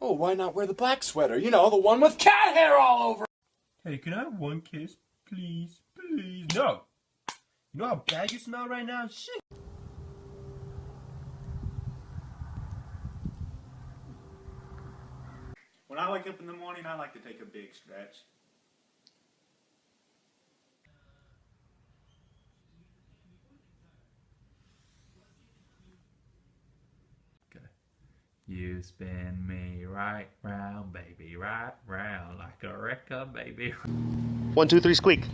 Oh, why not wear the black sweater? You know, the one with cat hair all over. Hey, can I have one kiss? Please, please. No. You know how bad you smell right now? Shit. When I wake up in the morning, I like to take a big stretch. You spin me right round, baby, right round, like a record, baby. 1, 2, 3, squeak.